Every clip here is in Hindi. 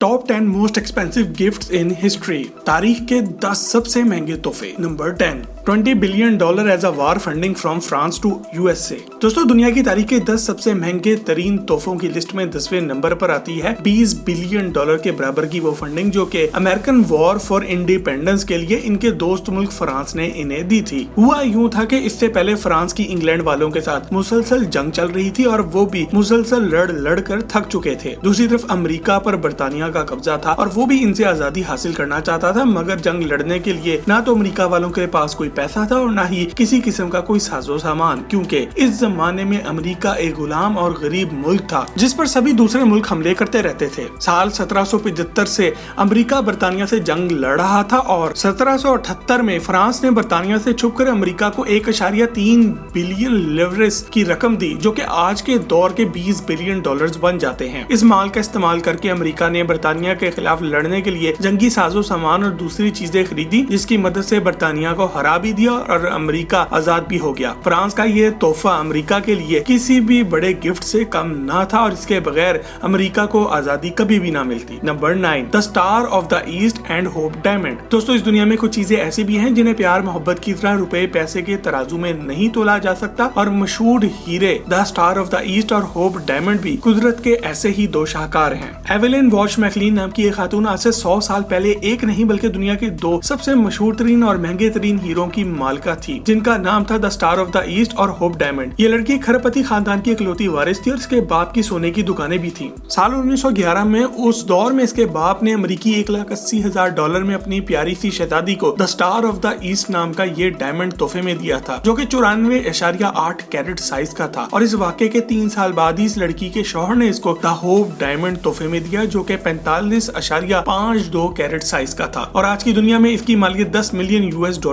Top 10 most expensive gifts in history. तारीख के 10 सबसे महंगे तोहफे। Number 10, $20 billion as a war funding from France to USA. दोस्तों, दुनिया की तारीख के 10 सबसे महंगे तरीन तोहफों की लिस्ट में 10वें नंबर पर आती है $20 बिलियन के बराबर की वो फंडिंग जो कि अमेरिकन वॉर फॉर इंडिपेंडेंस के लिए इनके दोस्त मुल्क फ्रांस ने इन्हें दी थी। हुआ यूं था कि इससे पहले फ्रांस की इंग्लैंड वालों के साथ मुसलसल जंग चल रही थी और वो भी मुसलसल लड़ कर थक चुके थे। दूसरी तरफ अमेरिका पर बरतानिया का कब्जा था और वो भी इनसे आजादी हासिल करना चाहता था, मगर जंग लड़ने के लिए ना तो अमेरिका वालों के पास कोई पैसा था और ना ही किसी किस्म का कोई साजो सामान, क्योंकि इस जमाने में अमेरिका एक गुलाम और गरीब मुल्क था जिस पर सभी दूसरे मुल्क हमले करते रहते थे। साल 1775 से अमेरिका बरतानिया से जंग लड़ रहा था और 1778 में फ्रांस ने बरतानिया से छुपकर अमेरिका को 1.3 बिलियन लिवरेज की रकम दी, जो कि आज के दौर के $20 बिलियन बन जाते हैं। इस माल का इस्तेमाल करके अमेरिका ने बरतानिया के खिलाफ लड़ने के लिए जंगी साजो सामान और दूसरी चीजें खरीदी, जिसकी मदद से बरतानिया को हरा भी दिया और अमेरिका आजाद भी हो गया। फ्रांस का ये तोहफा अमेरिका के लिए किसी भी बड़े गिफ्ट से कम ना था और इसके बगैर अमेरिका को आजादी कभी भी ना मिलती। Number 9, the star of the east and hope diamond. दोस्तों, इस दुनिया में कुछ चीजें ऐसी भी हैं जिन्हें प्यार मोहब्बत की तरह रुपए पैसे के तराजू में नहीं तोला जा सकता, और मशहूर हीरे the star of the east और होप डायमंड भी कुदरत के ऐसे ही दो शाहकार हैं। एवेलिन वॉश मैकलीन नाम की एक खातून आज से 100 साल पहले एक नहीं बल्कि दुनिया के 2 सबसे मशहूर तरीन और महंगे तरीन हीरो की मालिका थी, जिनका नाम था the star of the east और होप डायमंड। ये लड़की खरपति खानदान की इकलौती वारिस थी और इसके बाप की सोने की दुकानें भी थी। साल 1911 में उस दौर में इसके बाप ने अमेरिकी $1,80,000 में अपनी प्यारी सी शहजादी को the star of the east नाम का ये डायमंड तोहफे में दिया था, जो कि 94.8 कैरेट साइज का था। और इस वाक़े के 3 साल बाद ही इस लड़की के शौहर ने इसको द होप डायमंड तोहफे में दिया, जो कि 45.52 कैरेट साइज का था। और आज की दुनिया में इसकी मालियत $10 मिलियन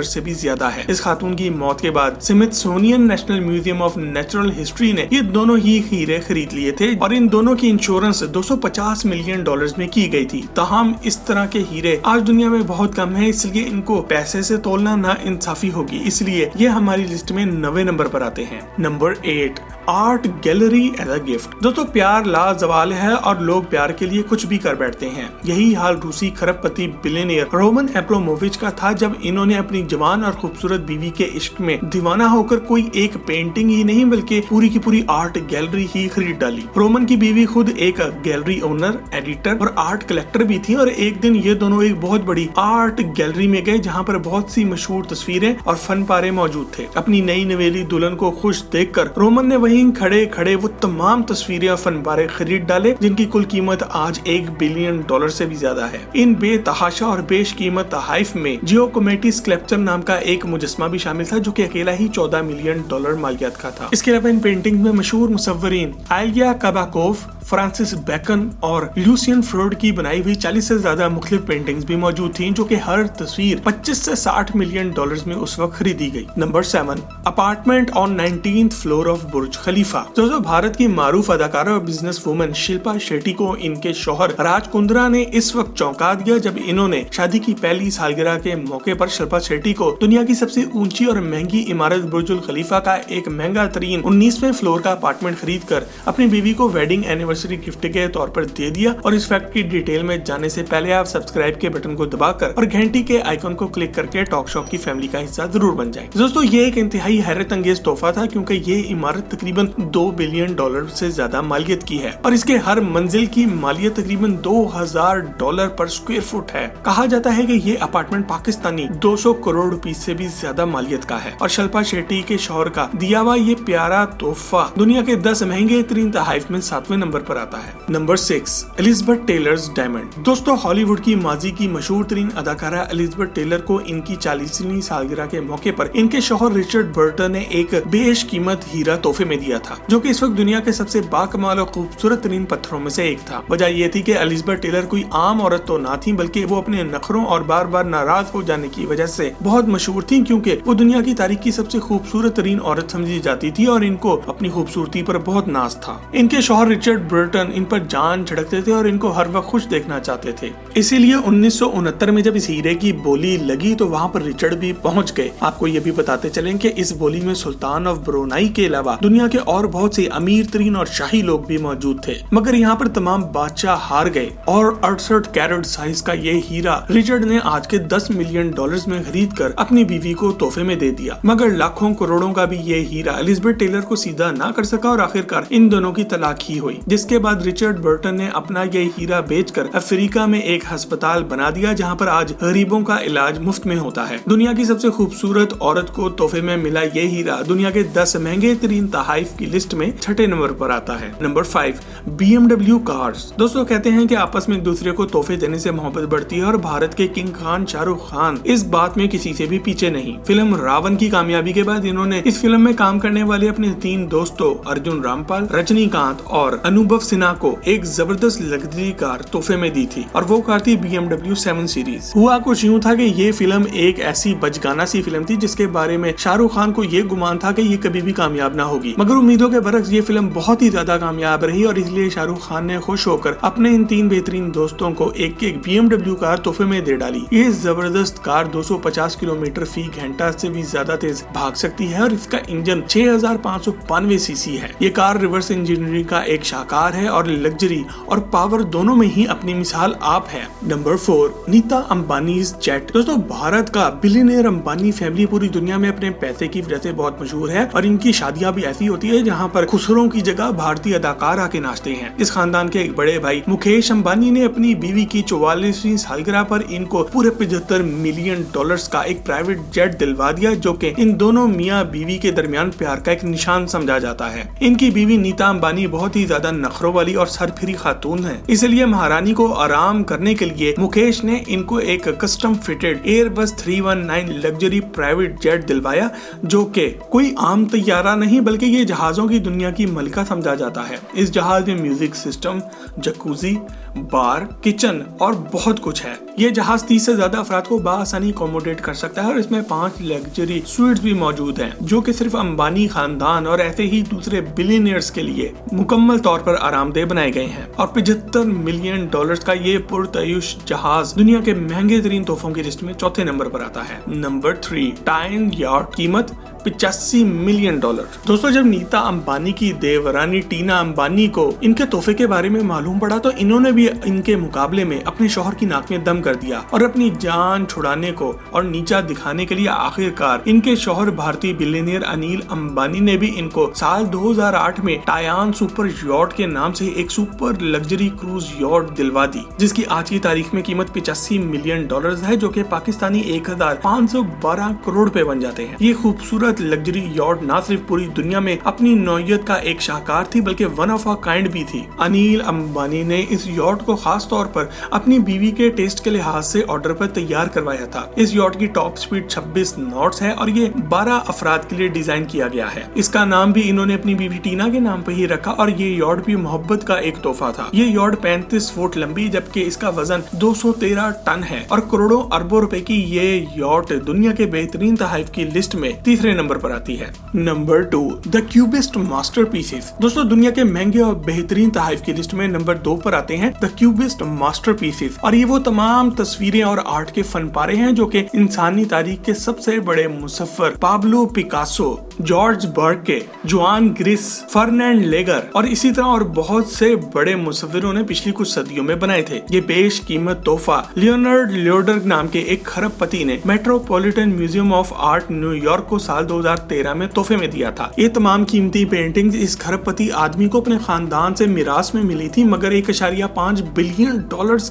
से भी ज्यादा है। इस खातून की मौत के बाद Smithsonian national museum of natural history ने ये दोनों ही हीरे खरीद लिए थे और इन दोनों की इंश्योरेंस $250 मिलियन में की गई थी। ताहम इस तरह के हीरे आज दुनिया में बहुत कम है, इसलिए इनको पैसे से तोलना ना इंसाफी होगी, इसलिए ये हमारी लिस्ट में 9वें नंबर पर आते हैं। Number 8, art gallery as a gift. दोस्तों, प्यार लाजवाल है और लोग प्यार के लिए कुछ भी कर बैठते हैं। यही हाल रूसी खरबपति बिलियनियर रोमन एब्रामोविच का था, जब इन्होंने अपनी जवान और खूबसूरत बीवी के इश्क में दीवाना होकर कोई एक पेंटिंग ही नहीं बल्कि पूरी की पूरी आर्ट गैलरी ही खरीद डाली। रोमन की बीवी खुद एक गैलरी ओनर, एडिटर और आर्ट कलेक्टर भी थी और एक दिन ये दोनों एक बहुत बड़ी आर्ट गैलरी में गए, जहाँ पर बहुत सी मशहूर तस्वीरें और फन पारे मौजूद थे। अपनी नई नवेली दुल्हन को खुश देखकर रोमन ने वहीं खड़े खड़े वो तमाम तस्वीरें और फन पारे खरीद डाले, जिनकी कुल कीमत आज $1 बिलियन से भी ज्यादा है। इन बेतहाशा और बेशकीमत तोहफे में जियोकोमेटी स्कल्पचर नाम का एक मुजस्मा भी शामिल था, जो कि अकेला ही $14 मिलियन मालियत का था। इसके अलावा इन पेंटिंग में मशहूर मुसव्वरीन आइलिया काबाकोव, फ्रांसिस बेकन और ल्यूसियन फ्रोड की बनाई हुई 40 से ज्यादा मुख्तलिफ पेंटिंग्स भी मौजूद थी, जो कि हर तस्वीर 25 से $60 मिलियन में उस वक्त खरीदी गई। Number 7, apartment on 19th floor of Burj Khalifa. दोस्तों, भारत की मारूफ अदाकारा और बिजनेस वुमन शिल्पा शेट्टी को इनके शौहर राज कुंद्रा ने इस वक्त चौंका दिया, जब इन्होंने शादी की पहली सालगिरह के मौके पर शिल्पा शेट्टी को दुनिया की सबसे ऊंची और महंगी इमारत बुर्जुल खलीफा का एक महंगा तरीन 19वें फ्लोर का अपार्टमेंट खरीद कर अपनी बीवी को वेडिंग एनिवर्सरी गिफ्ट के तौर पर दे दिया। और इस फैक्ट की डिटेल में जाने से पहले आप सब्सक्राइब के बटन को दबाकर और घंटी के आइकन को क्लिक करके टॉक शॉप की फैमिली का हिस्सा जरूर बन जाए। दोस्तों, ये एक इंतहाई हैरत अंगेज तोहफा था, क्योंकि ये इमारत तकरीबन $2 बिलियन से ज्यादा मालियत की है और इसके हर मंजिल की मालियत तकरीबन $2,000 पर स्क्वायर फुट है। कहा जाता है कि ये अपार्टमेंट पाकिस्तानी 200 करोड़ रुपए से भी ज्यादा मालियत का है और शिल्पा शेट्टी के शौहर का दिया हुआ ये प्यारा तोहफा दुनिया के 10 महंगे तरीन तोहफे में 7वें नंबर पर आता है। Number 6, Elizabeth Taylor's diamond. दोस्तों, हॉलीवुड की माजी की मशहूर तरीन अदाकारा एलिजाबेथ टेलर को इनकी 40वीं सालगिरह के मौके पर इनके शौहर रिचर्ड बर्टन ने एक बेशकीमत हीरा तोहफे में दिया था, जो कि इस वक्त दुनिया के सबसे बाकमाल और खूबसूरत तरीन पत्थरों में से एक था। वजह ये थी कि एलिजाबेथ टेलर कोई आम औरत तो ना थी, बल्कि वो अपने नखरों और बार बार नाराज हो जाने की वजह से बहुत मशहूर थी, क्योंकि वो दुनिया की तारीख की सबसे खूबसूरत तरीन औरत समझी जाती थी और इनको अपनी खूबसूरती पर बहुत नाज था। इनके शौहर रिचर्ड बर्टन इन पर जान छिड़कते थे और इनको हर वक्त खुश देखना चाहते थे। इसीलिए 1969 में जब इस हीरे की बोली लगी तो वहाँ पर रिचर्ड भी पहुँच गए। आपको ये भी बताते चलें कि इस बोली में सुल्तान ऑफ ब्रुनाई के अलावा दुनिया के और बहुत से अमीर तरीन और शाही लोग भी मौजूद थे, मगर यहाँ पर तमाम बादशाह हार गए और 68 कैरेट साइज का ये हीरा रिचर्ड ने आज के $10 मिलियन में खरीद कर अपनी बीवी को तोहफे में दे दिया। मगर लाखों करोड़ों का भी ये हीरा एलिजाबेथ टेलर को सीधा ना कर सका और आखिरकार इन दोनों की तलाक ही हुई, जिसके बाद रिचर्ड बर्टन ने अपना ये हीरा बेचकर अफ्रीका में एक अस्पताल बना दिया जहाँ पर आज गरीबों का इलाज मुफ्त में होता है। दुनिया की सबसे खूबसूरत औरत को तोहफे में मिला ये हीरा दुनिया के 10 महंगे तरीन तोहफे की लिस्ट में 6ठे नंबर पर आता है। Number 5, BMW cars. दोस्तों कहते हैं कि आपस में एक दूसरे को तोहफे देने से मोहब्बत बढ़ती है और भारत के किंग खान शाहरुख खान इस बात में किसी से भी पीछे नहीं। फिल्म रावण की कामयाबी के बाद इन्होंने इस फिल्म में काम करने वाले अपने 3 दोस्तों अर्जुन रामपाल, रजनीकांत और अनुभव सिन्हा को एक जबरदस्त लग्जरी कार तोहफे में दी थी और वो कार थी BMW 7 सीरीज। हुआ कुछ यूँ था कि ये फिल्म एक ऐसी बचगाना सी फिल्म थी जिसके बारे में शाहरुख खान को ये गुमान था कि ये कभी भी कामयाब ना होगी, मगर उम्मीदों के बरक्स ये फिल्म बहुत ही ज्यादा कामयाब रही और इसलिए शाहरुख खान ने खुश होकर अपने इन 3 बेहतरीन दोस्तों को एक BMW कार तोहफे में दे डाली। ये जबरदस्त कार 250 किलोमीटर फी घंटा से भी ज्यादा तेज भाग सकती है और इसका इंजन 6592 सीसी है। ये कार रिवर्स इंजीनियरिंग का एक शाहकार है और लग्जरी और पावर दोनों में ही अपनी मिसाल आप है। Number 4, Nita Ambani's jet. दोस्तों भारत का बिलियनियर अंबानी फैमिली पूरी दुनिया में अपने पैसे की वजह से बहुत मशहूर है और इनकी शादियां भी ऐसी होती है जहां पर खुसरों की जगह भारतीय अदाकार आके नाचते हैं। इस खानदान के एक बड़े भाई मुकेश अंबानी ने अपनी बीवी की 44वीं सालगिरह पर इनको पूरे $75 मिलियन का एक प्राइवेट जेट दिलवा दिया, जो कि इन दोनों मियाँ बीवी के दरमियान प्यार का एक निशान समझा जाता है। इनकी बीवी नीता अंबानी बहुत ही ज्यादा नखरों वाली और सरफिरी खातून है, इसलिए महारानी को आराम करने के लिए मुकेश ने इनको एक custom fitted Airbus 319 luxury private jet दिलवाया, जो कि कोई आम तैयारा नहीं बल्कि ये जहाजों की दुनिया की मलिका समझा जाता है। इस जहाज में म्यूजिक सिस्टम, जकूजी, बार, किचन और बहुत कुछ है। ये जहाज 30 से ज्यादा अफराद को बाआसानी अकोमोडेट कर सकता है और इसमें 5 लग्जरी स्वीट्स भी मौजूद हैं, जो कि सिर्फ अंबानी खानदान और ऐसे ही दूसरे बिलियनियर्स के लिए मुकम्मल तौर पर आरामदेह बनाए गए हैं। और $75 मिलियन का ये पुरतयुश जहाज दुनिया के महंगे तरीन तोहफों की लिस्ट में 4थे नंबर पर आता है। नंबर 3, टाइन यार्ड, कीमत $85 मिलियन। दोस्तों जब नीता अंबानी की देवरानी टीना अंबानी को इनके तोहफे के बारे में मालूम पड़ा तो इन्होंने भी इनके मुकाबले में अपने शौहर की नाक में दम कर दिया और अपनी जान छुड़ाने को और नीचा दिखाने के लिए आखिरकार इनके शौहर भारतीय बिलियनियर अनिल अंबानी ने भी इनको साल 2008 में टायान सुपर यॉट के नाम से एक सुपर लग्जरी क्रूज यॉट दिलवा दी, जिसकी आज की तारीख में कीमत $85 मिलियन है, जो कि पाकिस्तानी 1512 करोड़ रुपए बन जाते हैं। ये खूबसूरत लग्जरी यॉट न सिर्फ पूरी दुनिया में अपनी नौयत का एक शाहकार थी बल्कि वन ऑफ अ काइंड भी थी। अनिल अंबानी ने इस यॉट को खास तौर पर अपनी बीवी के टेस्ट के लिहाज से ऑर्डर पर तैयार करवाया था। इस यॉट की टॉप स्पीड 26 नॉट्स है और ये 12 अफराद के लिए डिजाइन किया गया है। इसका नाम भी इन्होंने अपनी बीवी टीना के नाम पर ही रखा और ये यॉट भी मोहब्बत का एक तोहफा था। ये यॉट 35 फुट लंबी जबकि इसका वजन 213 टन है और करोड़ों अरबों रुपए की ये यॉट दुनिया के बेहतरीन तोहफे की लिस्ट में 3रे नंबर पर आती है। Number 2, the cubist masterpieces. दोस्तों दुनिया के महंगे और बेहतरीन तोहफे की लिस्ट में नंबर 2 पर आते हैं द क्यूबिस्ट मास्टरपीसेस और ये वो तमाम तस्वीरें और आर्ट के फनपारे हैं जो कि इंसानी तारीख के सबसे बड़े मुसफ्फर Pablo Picasso, Georges Braque, Juan Gris, Fernand Leger और इसी तरह और बहुत से बड़े मुसव्विरों ने पिछली कुछ सदियों में बनाए थे। ये बेश कीमत तोहफा लियोनार्ड लियोडर नाम के एक खरबपति ने metropolitan museum of art New York को साल 2013 में तोहफे में दिया था। ये तमाम कीमती पेंटिंग्स इस खरबपति आदमी को अपने खानदान से मिरास में मिली थी, मगर $1.5 बिलियन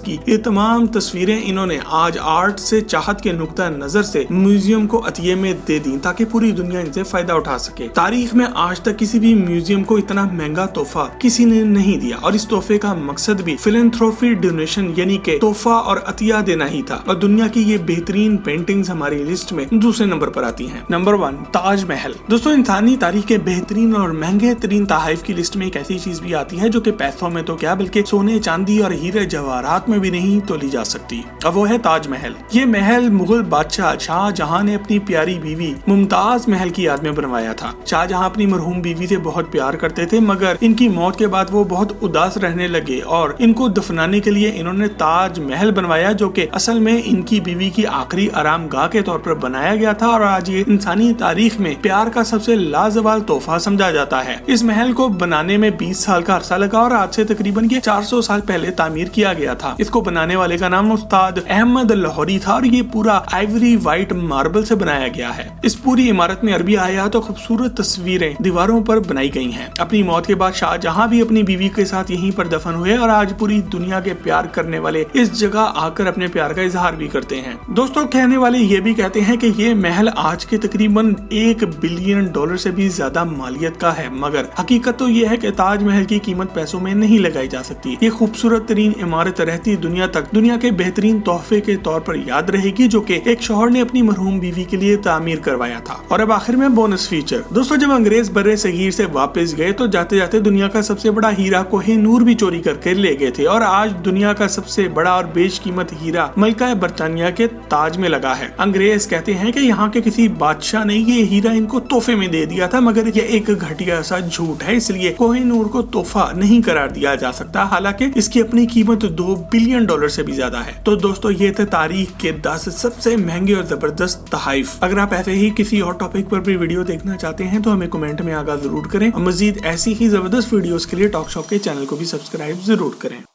की ये तमाम तस्वीरें इन्होंने आज आर्ट से चाहत के नुक्ता नजर से म्यूजियम को अतिये में दे दी ताकि पूरी दुनिया इनसे फायदा उठा सके। तारीख में आज तक किसी भी म्यूजियम को इतना महंगा तोहफा किसी ने नहीं दिया और इस तोहफे का मकसद भी फिलैंथ्रोपी डोनेशन यानी कि तोहफा और अतिया देना ही था। और दुनिया की ये बेहतरीन पेंटिंग्स हमारी लिस्ट में 2रे नंबर पर आती हैं। नंबर 1, ताजमहल। दोस्तों इंसानी तारीख के बेहतरीन और महंगे तरीन तोहफे की लिस्ट में एक ऐसी चीज भी आती है जो कि पैसों में तो क्या बल्कि सोने चांदी और हीरे जवाहरात में भी नहीं तोली जा सकती। अब वो है ताजमहल। ये महल मुगल बादशाह शाहजहां ने अपनी प्यारी बीवी मुमताज महल की याद में बनवाया था। शाहजहां अपनी मरहूम बीवी से बहुत प्यार करते थे, मगर इनकी मौत के बाद वो बहुत उदास रहने लगे और इनको दफनाने के लिए इन्होंने ताज महल बनवाया, जो कि असल में इनकी बीवी की आखिरी आरामगाह के तौर पर बनाया गया था और आज ये इंसानी तारीख में प्यार का सबसे लाजवाब तोहफा समझा जाता है। इस महल को बनाने में 20 साल का अरसा लगा और आज से तकरीबन 400 साल पहले तामीर किया गया था। इसको बनाने वाले का नाम उस्ताद अहमद लाहौरी था और ये पूरा आइवरी व्हाइट मार्बल से बनाया गया है। इस पूरी इमारत में अरबी आयात और खूबसूरत तस्वीरें दीवारों पर बनाई गई हैं। अपनी मौत के बाद शाहजहां भी अपनी बीवी के साथ यहीं पर दफन हुए और आज पूरी दुनिया के प्यार करने वाले इस जगह आकर अपने प्यार का इजहार भी करते हैं। दोस्तों, कहने वाले ये भी कहते हैं कि ये महल आज के तकरीबन $1 बिलियन से भी ज्यादा मालियत का है, मगर हकीकत तो ये है कि ताजमहल की कीमत पैसों में नहीं लगाई जा सकती। ये खूबसूरत तरीन इमारत रहती दुनिया तक दुनिया के बेहतरीन तोहफे के तौर पर याद रहेगी, जो कि एक शौहर ने अपनी मरहूम बीवी के लिए तामीर करवाया था। और अब आखिर में बोनस फीचर। दोस्तों, जब अंग्रेज बर्रे सगीर से वापस गए तो जाते जाते दुनिया का सबसे बड़ा हीरा कोहिनूर भी चोरी करके ले गए थे और आज दुनिया का सबसे बड़ा और बेशकीमत हीरा मलका बरतानिया के ताज में लगा है। अंग्रेज कहते हैं कि यहाँ के किसी बादशाह ने ये हीरा इनको तोहफे में दे दिया था, मगर ये एक घटिया सा झूठ है, इसलिए कोहिनूर को तोहफा नहीं करार दिया जा सकता, हालांकि इसकी अपनी कीमत $2 बिलियन से भी ज्यादा है। तो दोस्तों, ये थे तारीख के 10 सबसे महंगे और जबरदस्त तहाइफ। अगर आप ऐसे ही किसी और टॉपिक पर भी वीडियो देखना चाहते हैं तो हमें कमेंट में आगाह जरूर करें और मजीद ऐसी ही जबरदस्त वीडियोस के लिए टॉक शॉप के चैनल को भी सब्सक्राइब जरूर करें।